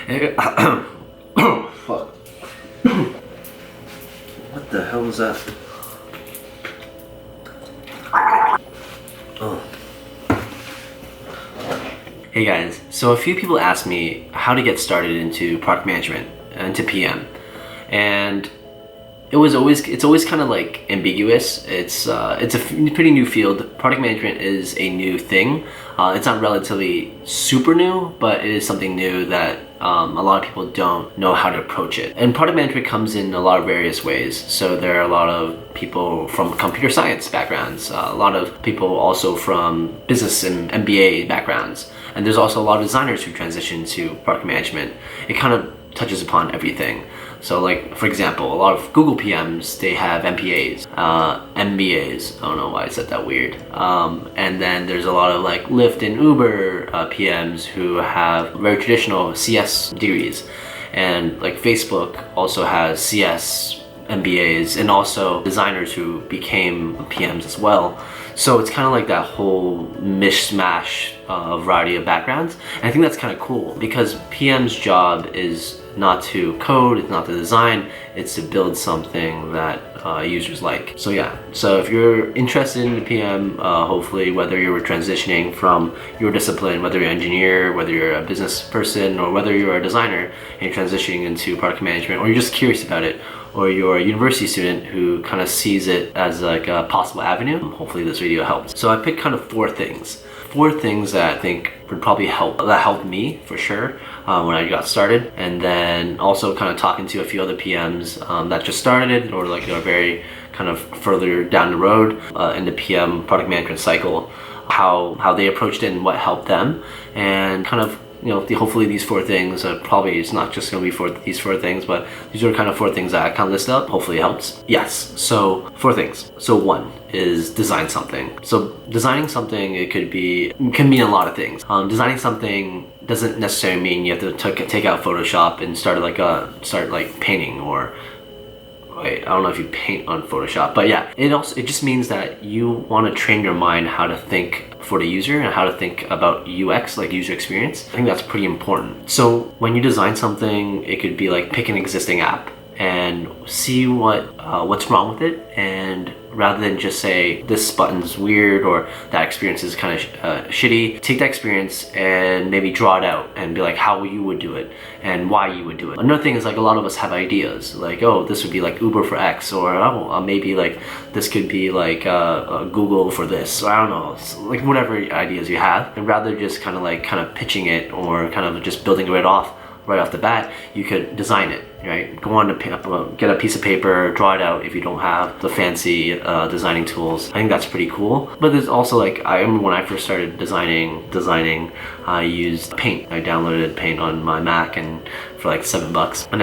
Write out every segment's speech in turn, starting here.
Fuck. What the hell was that? Oh. Hey guys, so a few people asked me how to get started into product management, into PM, and it's always kind of like ambiguous. It's a pretty new field. Product management is a new thing. It's not relatively super new, but it is something new that a lot of people don't know how to approach it. And product management comes in a lot of various ways. So there are a lot of people from computer science backgrounds, a lot of people also from business and MBA backgrounds, and there's also a lot of designers who transition to product management. It kind of touches upon everything. So like, for example, a lot of Google PMs, they have MBAs, MBAs, I don't know why I said that weird. And then there's a lot of like Lyft and Uber PMs who have very traditional CS degrees. And like Facebook also has CS MBAs, and also designers who became PMs as well. So it's kind of like that whole mishmash variety of backgrounds. And I think that's kind of cool because PM's job is not to code, it's not to design, it's to build something that users like. So yeah, so if you're interested in the PM, hopefully whether you're transitioning from your discipline, whether you're an engineer, whether you're a business person, or whether you're a designer and you're transitioning into product management, or you're just curious about it, or you're a university student who kind of sees it as like a possible avenue, hopefully this video helps. So I picked kind of four things that I think would probably help, that helped me for sure when I got started, and then also kind of talking to a few other PMs that just started or like are very kind of further down the road in the PM product management cycle, how they approached it and what helped them, and kind of, you know, hopefully these four things, probably it's not just going to be these four things, but these are kind of four things that I kind of list up. Hopefully it helps. Yes, so four things. So one is design something. So designing something, it can mean a lot of things. Designing something doesn't necessarily mean you have to take out Photoshop and start like painting, or I don't know if you paint on Photoshop, but yeah, it just means that you want to train your mind how to think for the user and how to think about UX, like user experience. I think that's pretty important. So when you design something, it could be like pick an existing app and see what's wrong with it, and rather than just say this button's weird or that experience is kind of shitty, take that experience and maybe draw it out and be like how you would do it and why you would do it. Another thing is like a lot of us have ideas like, oh, this would be like Uber for X, or oh, maybe like this could be like Google for this, or I don't know, like whatever ideas you have, and rather just kind of pitching it or kind of just building it right off the bat, you could design it, right? Go on to get a piece of paper, draw it out if you don't have the fancy designing tools. I think that's pretty cool. But there's also like, I remember when I first started designing, I used Paint. I downloaded Paint on my Mac and for like $7, and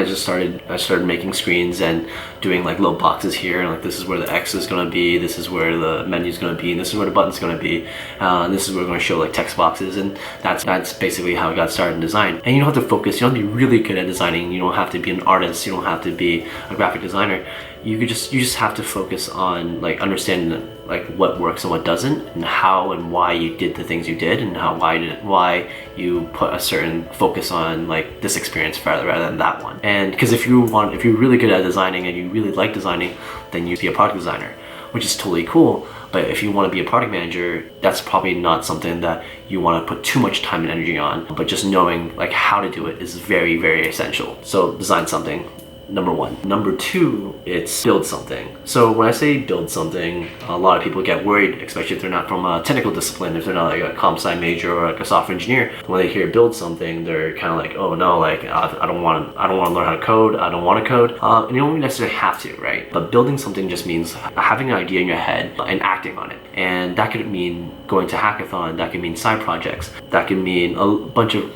I started making screens and doing like little boxes here, and like this is where the X is going to be, this is where the menu is going to be, and this is where the button's going to be, and this is where we're going to show like text boxes, and that's basically how I got started in design. And you don't have to focus, you don't have to be really good at designing, you don't have to be an artist, you don't have to be a graphic designer. You just have to focus on like understanding like what works and what doesn't, and how and why you did the things you did, and why you put a certain focus on like this experience rather than that one. And because if you're really good at designing and you really like designing, then you'd be a product designer, which is totally cool. But if you want to be a product manager, that's probably not something that you want to put too much time and energy on. But just knowing like how to do it is very, very essential. So design something. Number one. Number two, it's build something. So when I say build something, a lot of people get worried, especially if they're not from a technical discipline, if they're not like a comp sci major or like a software engineer. When they hear build something, they're kind of like, oh no, like I don't want to learn how to code. I don't want to code. And you don't necessarily have to, right? But building something just means having an idea in your head and acting on it. And that could mean going to hackathon. That could mean side projects. That could mean a bunch of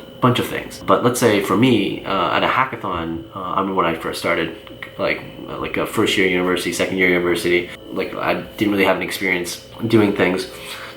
things. But let's say for me, at a hackathon, I remember when I first started, like a first year university, second year university, like I didn't really have an experience doing things.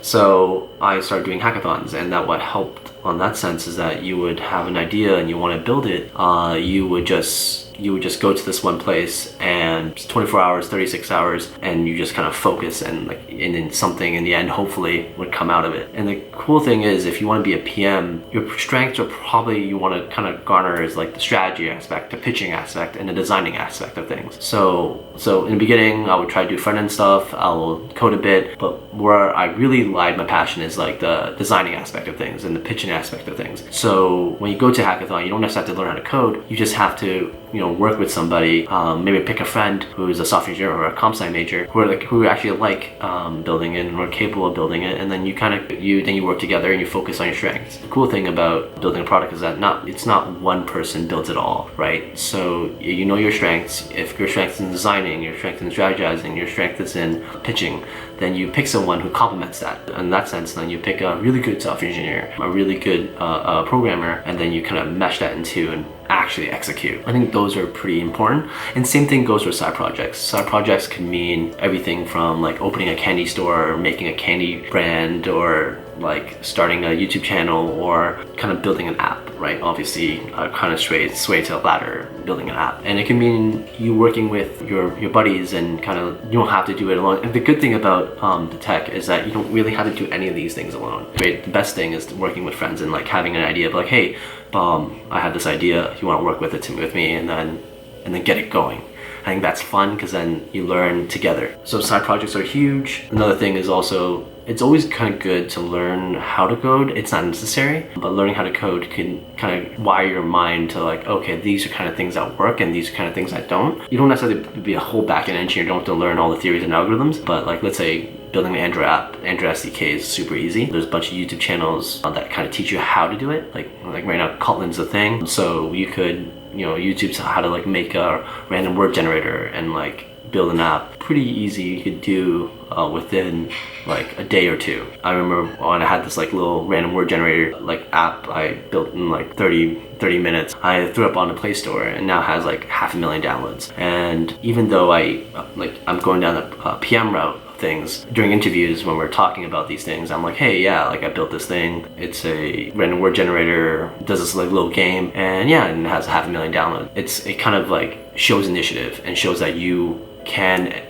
So I started doing hackathons, and that what helped on that sense is that you would have an idea and you want to build it. You would just go to this one place, and 24 hours, 36 hours, and you just kind of focus, and then something in the end hopefully would come out of it. And the cool thing is, if you want to be a PM, your strengths are probably, you want to kind of garner is like the strategy aspect, the pitching aspect, and the designing aspect of things. So in the beginning, I would try to do front end stuff, I'll code a bit, but where I really lied my passion is like the designing aspect of things and the pitching aspect of things. So when you go to hackathon, you don't necessarily have to learn how to code, you just have to, work with somebody, maybe pick a friend who's a software engineer or a comp sci major who actually like building it and are capable of building it, and then you work together and you focus on your strengths. The cool thing about building a product is that it's not one person builds it all, right? So you know your strengths. If your strength is in designing, your strength in strategizing, your strength is in pitching, then you pick someone who complements that. In that sense, then you pick a really good software engineer, a really good programmer, and then you kind of mesh that into and actually execute. I think those are pretty important. And same thing goes for side projects. Side projects can mean everything from like opening a candy store, or making a candy brand, or like starting a YouTube channel, or kind of building an app, right? Obviously, kind of sway to the latter, building an app. And it can mean you working with your buddies, and kind of, you don't have to do it alone. And the good thing about the tech is that you don't really have to do any of these things alone. Right? The best thing is working with friends and like having an idea of like, hey, I have this idea, you want to work with me, and then get it going. I think that's fun because then you learn together. So side projects are huge. Another thing is also, it's always kind of good to learn how to code. It's not necessary, but learning how to code can kind of wire your mind to like, okay, these are kind of things that work and these are kind of things that don't. You don't necessarily be a whole backend engineer, you don't have to learn all the theories and algorithms, but like, let's say building an Android app, Android SDK is super easy. There's a bunch of YouTube channels that kind of teach you how to do it. Like right now, Kotlin's a thing. So you could, YouTube's how to like make a random word generator and like build an app. Pretty easy, you could do within like a day or two. I remember when I had this like little random word generator like app I built in like 30 minutes. I threw it up on the Play Store, and now has like 500,000 downloads. And even though I'm going down the PM route, things during interviews when we're talking about these things, I'm like, hey, yeah, like I built this thing, it's a random word generator, does this like little game, and yeah, and it has 500,000 downloads. It kind of like shows initiative and shows that you can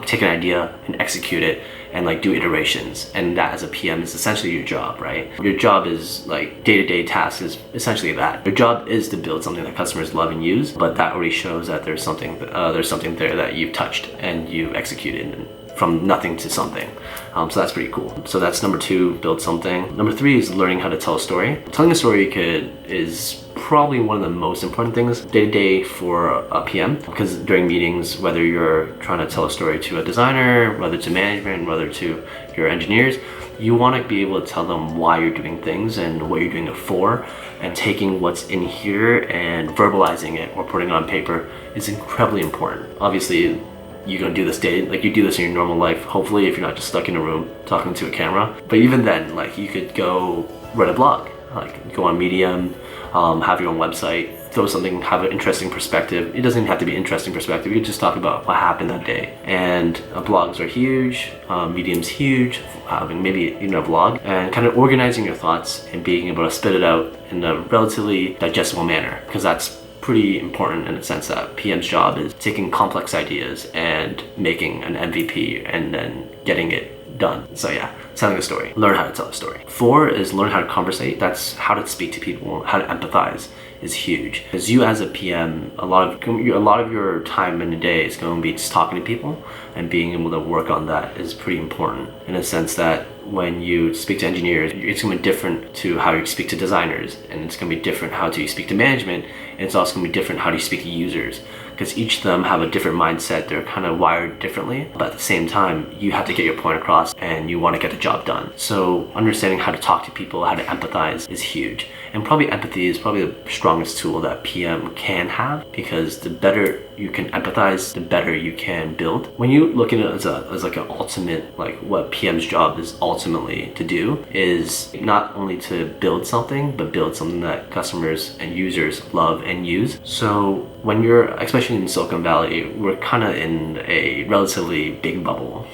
take an idea and execute it and like do iterations, and that as a PM is essentially your job, right? Your job is like day-to-day tasks is essentially that. Your job is to build something that customers love and use, but that already shows that there's something there that you've touched and you executed, and from nothing to something. So that's pretty cool. So that's number 2, build something. Number 3 is learning how to tell a story. Telling a story is probably one of the most important things day to day for a PM, because during meetings, whether you're trying to tell a story to a designer, whether to management, whether to your engineers, you want to be able to tell them why you're doing things and what you're doing it for, and taking what's in here and verbalizing it or putting it on paper is incredibly important. Obviously, you're gonna do this like you do this in your normal life, hopefully, if you're not just stuck in a room talking to a camera. But even then, like, you could go write a blog, like go on Medium, have your own website, throw something, have an interesting perspective. It doesn't even have to be interesting perspective. You can just talk about what happened that day. And blogs are huge, Medium's huge, having maybe even a vlog, and kind of organizing your thoughts and being able to spit it out in a relatively digestible manner, because that's pretty important in the sense that PM's job is taking complex ideas and making an MVP and then getting it done. So yeah, telling a story. Learn how to tell a story. 4 is learn how to conversate. That's how to speak to people, how to empathize is huge. Because you as a PM, a lot of your time in the day is going to be just talking to people, and being able to work on that is pretty important in a sense that when you speak to engineers, it's going to be different to how you speak to designers, and it's going to be different how do you speak to management, and it's also going to be different how do you speak to users, because each of them have a different mindset. They're kind of wired differently, but at the same time, you have to get your point across and you want to get the job done. So understanding how to talk to people, how to empathize is huge. And probably empathy is probably the strongest tool that PM can have, because the better you can empathize, the better you can build. When you look at it as like an ultimate, like what PM's job is ultimately to do is not only to build something, but build something that customers and users love and use. So when you're, especially in Silicon Valley, we're kind of in a relatively big bubble,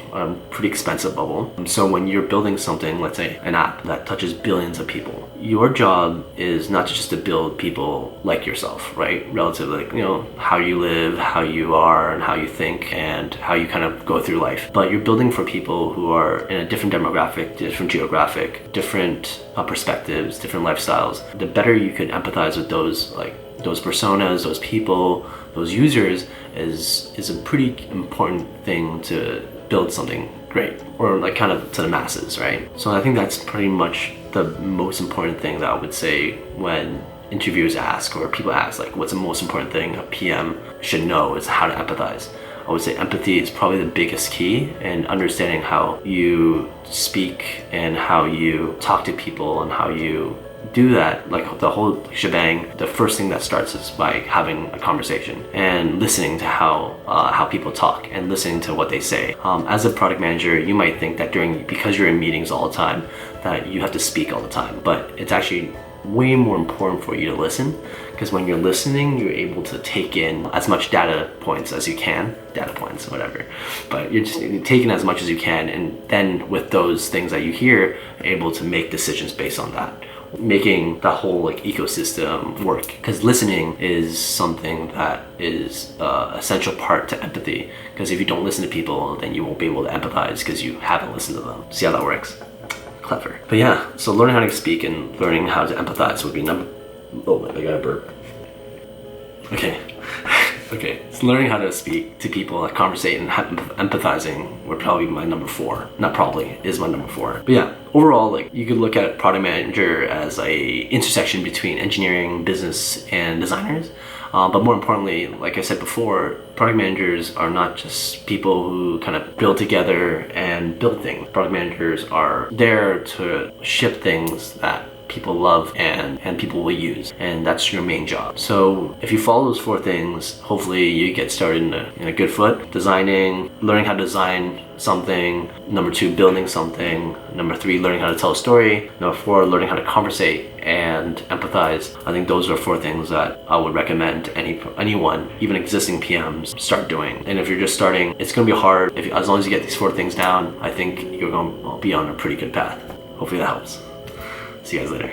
pretty expensive bubble. So when you're building something, let's say an app that touches billions of people, your job is not just to build people like yourself, right? Relatively, how you live, how you are, and how you think, and how you kind of go through life. But you're building for people who are in a different demographic, different geographic, different perspectives, different lifestyles. The better you can empathize with those personas, those people, those users is a pretty important thing to build something great, or like kind of to the masses, right? So I think that's pretty much the most important thing that I would say when interviewers ask, or people ask, like, what's the most important thing a PM should know is how to empathize. I would say empathy is probably the biggest key, and understanding how you speak and how you talk to people and how you do that, like the whole shebang. The first thing that starts is by having a conversation and listening to how people talk and listening to what they say. As a product manager, you might think that because you're in meetings all the time, that you have to speak all the time, but it's actually way more important for you to listen, because when you're listening, you're able to take in as much data points, whatever, but you're just taking as much as you can, and then with those things that you hear, you're able to make decisions based on that, making the whole like ecosystem work. Because listening is something that is essential part to empathy, because if you don't listen to people, then you won't be able to empathize because you haven't listened to them. See how that works? Clever. But yeah, so learning how to speak and learning how to empathize would be oh, I got a burp. Okay, so learning how to speak to people, like conversate and empathizing would probably be my number 4. Not probably, is my number 4. But yeah, overall, like, you could look at product manager as a intersection between engineering, business, and designers. But more importantly, like I said before, product managers are not just people who kind of build together and build things. Product managers are there to ship things that people love and people will use, and that's your main job. So if you follow those 4 things, hopefully you get started in a good foot. Designing, learning how to design something. Number 2, building something. Number 3, learning how to tell a story. Number 4, learning how to conversate and empathize. I think those are 4 things that I would recommend to anyone, even existing PMs, start doing. And if you're just starting, it's gonna be hard. As long as you get these 4 things down, I think you're gonna be on a pretty good path. Hopefully that helps. See you guys later.